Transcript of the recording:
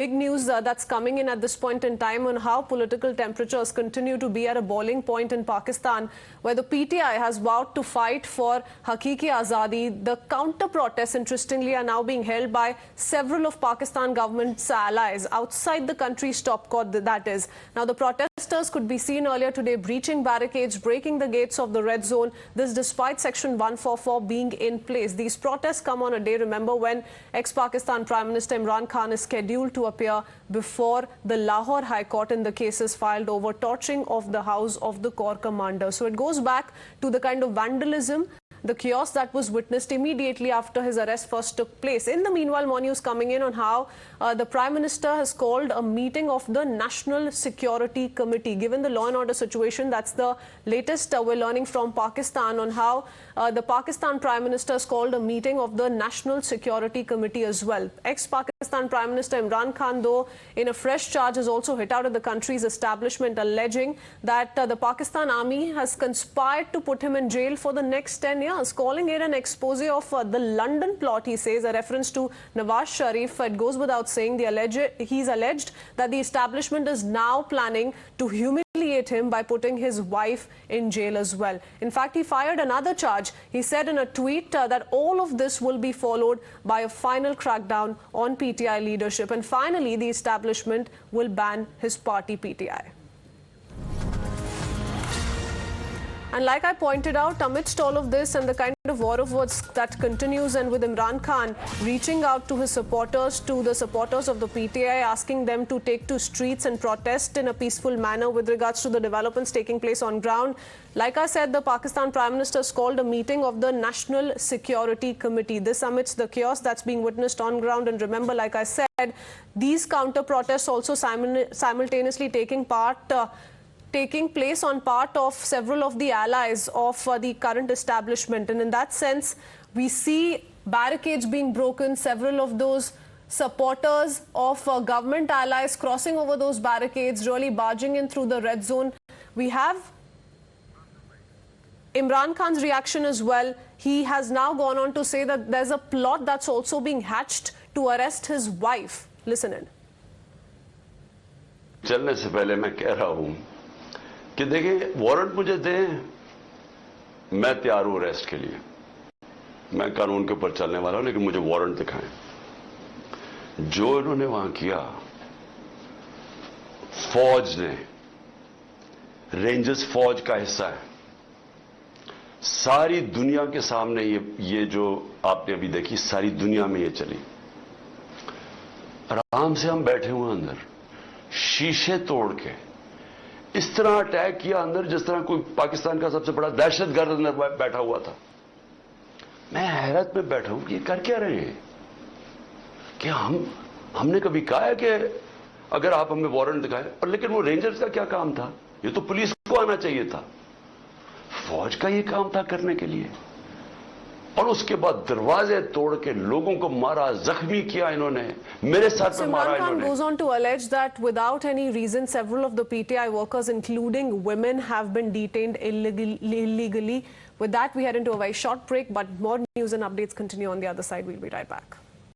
Big news that's coming in at this point in time on how political temperatures continue to be at a boiling point in Pakistan, where the PTI has vowed to fight for Hakiki Azadi. The counter-protests, interestingly, are now being held by several of Pakistan government's allies outside the country's top court, that is. Now, the protesters could be seen earlier today breaching barricades, breaking the gates of the red zone. This despite Section 144 being in place. These protests come on a day, remember, when ex-Pakistan Prime Minister Imran Khan is scheduled to appear before the Lahore High Court in the cases filed over torching of the house of the Corps commander. So it goes back to the kind of vandalism, the chaos that was witnessed immediately after his arrest first took place. In the meanwhile, more news coming in on how the Prime Minister has called a meeting of the National Security Committee. Given the law and order situation, that's the latest we're learning from Pakistan on how the Pakistan Prime Minister has called a meeting of the National Security Committee as well. Ex-Pakistan Prime Minister Imran Khan, though, in a fresh charge, has also hit out at the country's establishment, alleging that the Pakistan Army has conspired to put him in jail for the next 10 years, calling it an expose of the London plot, he says, a reference to Nawaz Sharif. It goes without saying he's alleged that the establishment is now planning to humiliate him by putting his wife in jail as well. In fact, he fired another charge. He said in a tweet that all of this will be followed by a final crackdown on PTI leadership. And finally, the establishment will ban his party PTI. And like I pointed out, amidst all of this and the kind of war of words that continues, and with Imran Khan reaching out to his supporters, to the supporters of the PTI, asking them to take to streets and protest in a peaceful manner with regards to the developments taking place on ground. Like I said, the Pakistan Prime Minister has called a meeting of the National Security Committee. This amidst the chaos that's being witnessed on ground. And remember, like I said, these counter-protests also simultaneously taking place on part of several of the allies of the current establishment. And in that sense, we see barricades being broken, several of those supporters of government allies crossing over those barricades, really barging in through the red zone. We have Imran Khan's reaction as well. He has now gone on to say that there's a plot that's also being hatched to arrest his wife. Listen in. चलने से पहले मैं कह रहा हूं कि देखिए, warrant मुझे दें, मैं तैयार हूं अरेस्ट के लिए। मैं कानून के ऊपर चलने वाला हूं, लेकिन मुझे वारंट दिखाएं। जो इन्होंने वहां किया, फौज ने, रेंजर्स फौज का हिस्सा है, सारी दुनिया के सामने ये जो आपने अभी देखी, सारी दुनिया में ये चली। आराम से हम बैठे हुए अंदर, शीशे तोड़ के इस तरह अटैक किया अंदर, जिस तरह कोई पाकिस्तान का सबसे बड़ा दहशतगर्द अंदर बैठा हुआ था। मैं हैरत में बैठा हूं कि ये कर क्या रहे हैं। कि हमने कभी कहा है कि अगर आप हमें वारंट दिखाएं, और लेकिन वो रेंजर्स का क्या काम था? ये तो पुलिस को आना चाहिए था। फौज का ये काम था करने के लिए, और उसके बाद दरवाजे तोड़ के लोगों को मारा, जख्मी किया इन्होंने, मेरे साथ में मारा इन्होंने। Imran Khan goes on to allege that without any reason, several of the PTI workers, including women, have been detained illegally. With that, we head into a very short break, but more news and updates continue on the other side. We'll be right back.